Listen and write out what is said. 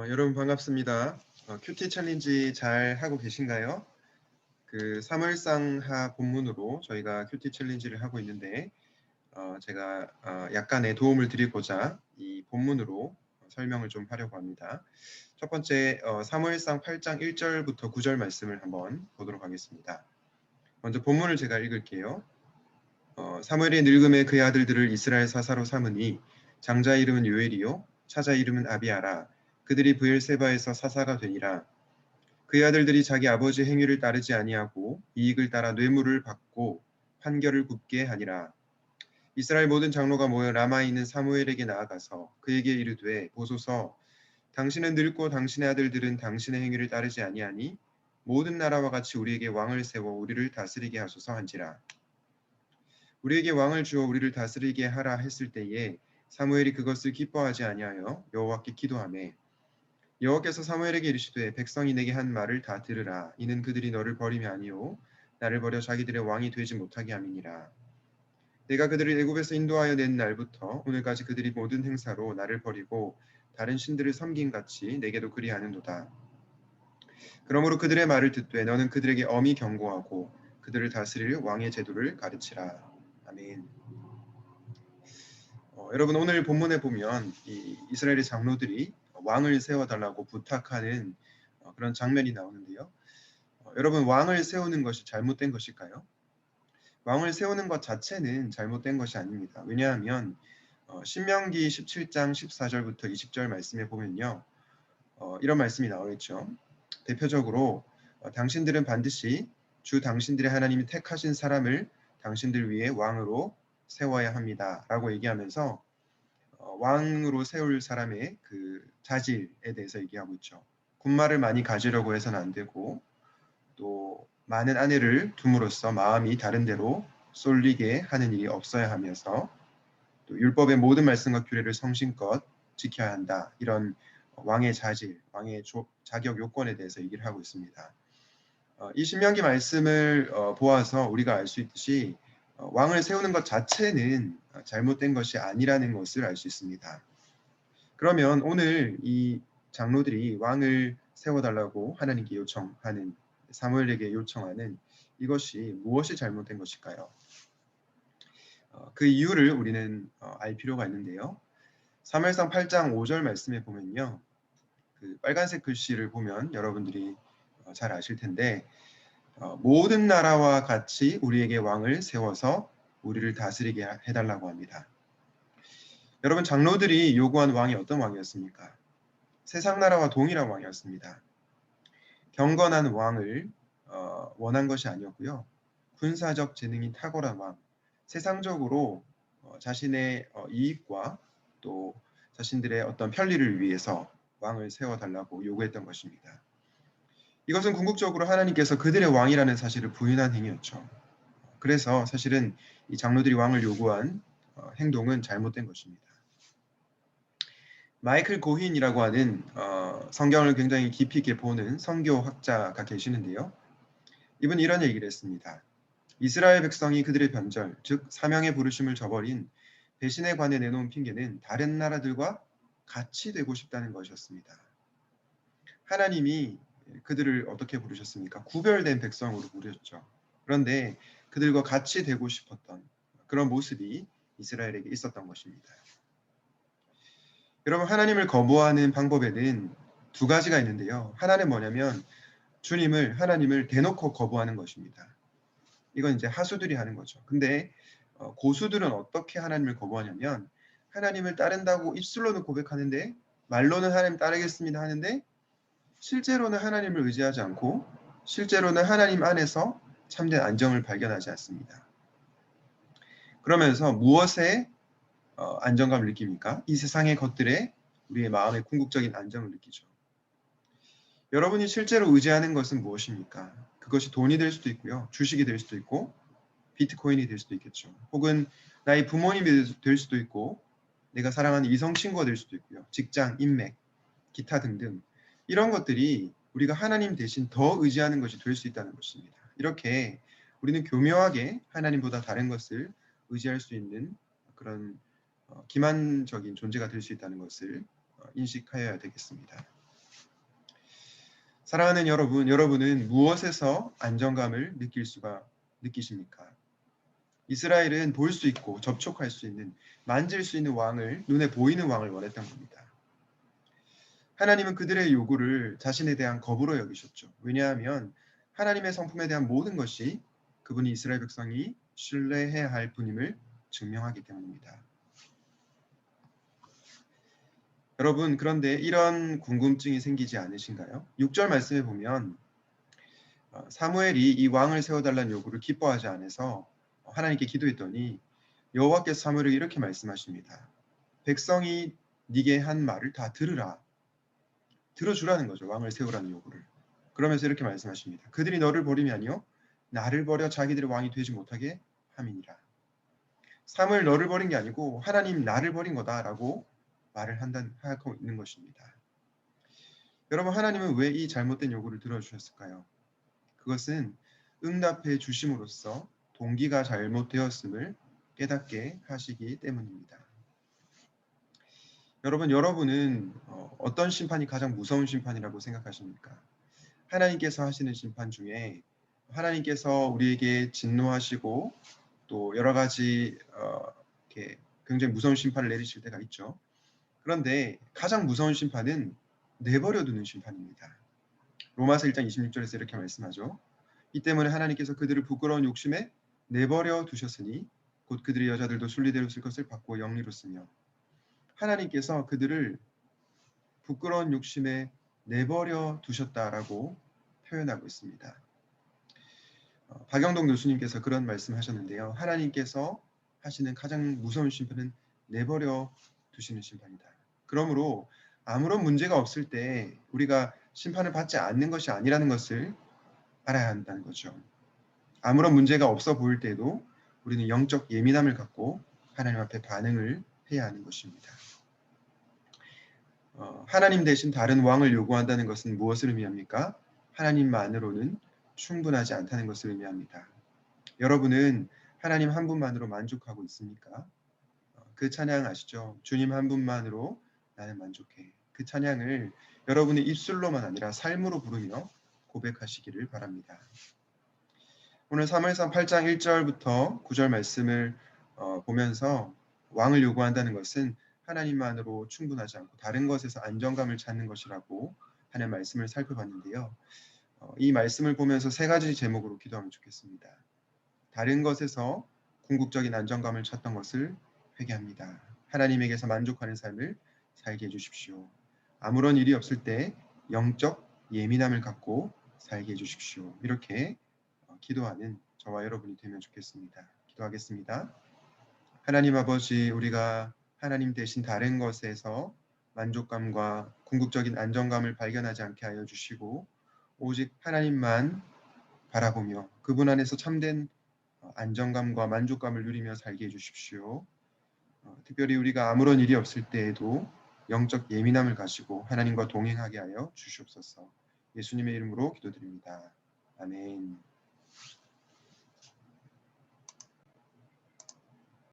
여러분 반갑습니다. 큐티 챌린지 잘 하고 계신가요? 그 사무엘상하 본문으로 저희가 큐티 챌린지를 하고 있는데 제가 약간의 도움을 드리고자 이 본문으로 설명을 좀 하려고 합니다. 첫 번째 사무엘상 8장 1절부터 9절 말씀을 한번 보도록 하겠습니다. 먼저 본문을 제가 읽을게요. 사무엘이 늙음에 그의 아들들을 이스라엘 사사로 삼으니 장자 이름은 요엘이요 차자 이름은 아비아라. 그들이 브엘세바에서 사사가 되니라. 그의 아들들이 자기 아버지 행위를 따르지 아니하고 이익을 따라 뇌물을 받고 판결을 굽게 하니라. 이스라엘 모든 장로가 모여 라마에 있는 사무엘에게 나아가서 그에게 이르되 보소서 당신은 늙고 당신의 아들들은 당신의 행위를 따르지 아니하니 모든 나라와 같이 우리에게 왕을 세워 우리를 다스리게 하소서 한지라. 우리에게 왕을 주어 우리를 다스리게 하라 했을 때에 사무엘이 그것을 기뻐하지 아니하여 여호와께 기도하매 여호와께서 사무엘에게 이르시되 백성이 내게 한 말을 다 들으라. 이는 그들이 너를 버림이 아니요 나를 버려 자기들의 왕이 되지 못하게 함이니라. 내가 그들을 애굽에서 인도하여 낸 날부터 오늘까지 그들이 모든 행사로 나를 버리고 다른 신들을 섬긴 같이 내게도 그리하는도다. 그러므로 그들의 말을 듣되 너는 그들에게 엄히 경고하고 그들을 다스릴 왕의 제도를 가르치라. 아멘. 여러분 오늘 본문에 보면 이 이스라엘의 장로들이 왕을 세워달라고 부탁하는 그런 장면이 나오는데요. 여러분 왕을 세우는 것이 잘못된 것일까요? 왕을 세우는 것 자체는 잘못된 것이 아닙니다. 왜냐하면 신명기 17장 14절부터 20절 말씀에 보면요. 이런 말씀이 나오겠죠. 대표적으로 당신들은 반드시 주 당신들의 하나님이 택하신 사람을 당신들 위에 왕으로 세워야 합니다. 라고 얘기하면서 왕으로 세울 사람의 그 자질에 대해서 얘기하고 있죠. 군마를 많이 가지려고 해서는 안 되고 또 많은 아내를 둠으로써 마음이 다른 데로 쏠리게 하는 일이 없어야 하면서 또 율법의 모든 말씀과 규례를 성심껏 지켜야 한다. 이런 왕의 자질, 왕의 자격 요건에 대해서 얘기를 하고 있습니다. 이 신명기 말씀을 보아서 우리가 알 수 있듯이 왕을 세우는 것 자체는 잘못된 것이 아니라는 것을 알 수 있습니다. 그러면 오늘 이 장로들이 왕을 세워달라고 하나님께 요청하는 사무엘에게 요청하는 이것이 무엇이 잘못된 것일까요? 그 이유를 우리는 알 필요가 있는데요. 사무엘상 8장 5절 말씀에 보면요. 그 빨간색 글씨를 보면 여러분들이 잘 아실 텐데 모든 나라와 같이 우리에게 왕을 세워서 우리를 다스리게 해달라고 합니다. 여러분 장로들이 요구한 왕이 어떤 왕이었습니까? 세상 나라와 동일한 왕이었습니다. 경건한 왕을 원한 것이 아니었고요. 군사적 재능이 탁월한 왕, 세상적으로 자신의 이익과 또 자신들의 어떤 편리를 위해서 왕을 세워달라고 요구했던 것입니다. 이것은 궁극적으로 하나님께서 그들의 왕이라는 사실을 부인한 행위였죠. 그래서 사실은 이 장로들이 왕을 요구한 행동은 잘못된 것입니다. 마이클 고힌이라고 하는 성경을 굉장히 깊이 있게 보는 성교학자가 계시는데요. 이분이 이런 얘기를 했습니다. 이스라엘 백성이 그들의 변절, 즉 사명의 부르심을 저버린 배신에 관해 내놓은 핑계는 다른 나라들과 같이 되고 싶다는 것이었습니다. 하나님이 그들을 어떻게 부르셨습니까? 구별된 백성으로 부르셨죠. 그런데 그들과 같이 되고 싶었던 그런 모습이 이스라엘에게 있었던 것입니다. 여러분 하나님을 거부하는 방법에는 두 가지가 있는데요. 하나는 뭐냐면 하나님을 대놓고 거부하는 것입니다. 이건 이제 하수들이 하는 거죠. 근데 고수들은 어떻게 하나님을 거부하냐면 하나님을 따른다고 입술로는 고백하는데 말로는 하나님 따르겠습니다 하는데 실제로는 하나님을 의지하지 않고 실제로는 하나님 안에서 참된 안정을 발견하지 않습니다. 그러면서 무엇에 안정감을 느낍니까? 이 세상의 것들에 우리의 마음의 궁극적인 안정을 느끼죠. 여러분이 실제로 의지하는 것은 무엇입니까? 그것이 돈이 될 수도 있고요. 주식이 될 수도 있고 비트코인이 될 수도 있겠죠. 혹은 나의 부모님이 될 수도 있고 내가 사랑하는 이성 친구가 될 수도 있고요. 직장, 인맥, 기타 등등 이런 것들이 우리가 하나님 대신 더 의지하는 것이 될 수 있다는 것입니다. 이렇게 우리는 교묘하게 하나님보다 다른 것을 의지할 수 있는 그런 기만적인 존재가 될 수 있다는 것을 인식하여야 되겠습니다. 사랑하는 여러분, 여러분은 무엇에서 안정감을 느끼십니까? 이스라엘은 볼 수 있고 접촉할 수 있는, 만질 수 있는 왕을, 눈에 보이는 왕을 원했던 겁니다. 하나님은 그들의 요구를 자신에 대한 거부로 여기셨죠. 왜냐하면 하나님의 성품에 대한 모든 것이 그분이 이스라엘 백성이 신뢰해야 할 분임을 증명하기 때문입니다. 여러분, 그런데 이런 궁금증이 생기지 않으신가요? 6절 말씀에 보면 사무엘이 이 왕을 세워달라는 요구를 기뻐하지 않아서 하나님께 기도했더니 여호와께서 사무엘에게 이렇게 말씀하십니다. 백성이 네게 한 말을 다 들으라. 들어주라는 거죠. 왕을 세우라는 요구를. 그러면서 이렇게 말씀하십니다. 그들이 너를 버리면요 나를 버려 자기들의 왕이 되지 못하게 함이니라. 사무엘 너를 버린 게 아니고 하나님 나를 버린 거다라고 말을 하고 있는 것입니다. 여러분, 하나님은 왜 이 잘못된 요구를 들어주셨을까요? 그것은 응답해 주심으로써 동기가 잘못되었음을 깨닫게 하시기 때문입니다. 여러분은 어떤 심판이 가장 무서운 심판이라고 생각하십니까? 하나님께서 하시는 심판 중에 하나님께서 우리에게 진노하시고 또 여러 가지 이렇게 굉장히 무서운 심판을 내리실 때가 있죠. 그런데 가장 무서운 심판은 내버려 두는 심판입니다. 로마서 1장 26절에서 이렇게 말씀하죠. 이 때문에 하나님께서 그들을 부끄러운 욕심에 내버려 두셨으니 곧 그들의 여자들도 순리대로 쓸 것을 받고 영리로 쓰며, 하나님께서 그들을 부끄러운 욕심에 내버려 두셨다라고 표현하고 있습니다. 박영동 교수님께서 그런 말씀하셨는데요. 하나님께서 하시는 가장 무서운 심판은 내버려 두시는 심판이다. 그러므로 아무런 문제가 없을 때 우리가 심판을 받지 않는 것이 아니라는 것을 알아야 한다는 거죠. 아무런 문제가 없어 보일 때에도 우리는 영적 예민함을 갖고 하나님 앞에 반응을 해야 하는 것입니다. 하나님 대신 다른 왕을 요구한다는 것은 무엇을 의미합니까? 하나님만으로는 충분하지 않다는 것을 의미합니다. 여러분은 하나님 한 분만으로 만족하고 있습니까? 그 찬양 아시죠? 주님 한 분만으로 나는 만족해. 그 찬양을 여러분의 입술로만 아니라 삶으로 부르며 고백하시기를 바랍니다. 오늘 사무엘상 8장 1절부터 9절 말씀을 보면서 왕을 요구한다는 것은 하나님만으로 충분하지 않고 다른 것에서 안정감을 찾는 것이라고 하는 말씀을 살펴봤는데요. 이 말씀을 보면서 세 가지 제목으로 기도하면 좋겠습니다. 다른 것에서 궁극적인 안정감을 찾던 것을 회개합니다. 하나님에게서 만족하는 삶을 살게 해주십시오. 아무런 일이 없을 때 영적 예민함을 갖고 살게 해주십시오. 이렇게 기도하는 저와 여러분이 되면 좋겠습니다. 기도하겠습니다. 하나님 아버지, 우리가 하나님 대신 다른 것에서 만족감과 궁극적인 안정감을 발견하지 않게 하여 주시고 오직 하나님만 바라보며 그분 안에서 참된 안정감과 만족감을 누리며 살게 해주십시오. 특별히 우리가 아무런 일이 없을 때에도 영적 예민함을 가지고 하나님과 동행하게 하여 주시옵소서. 예수님의 이름으로 기도드립니다. 아멘.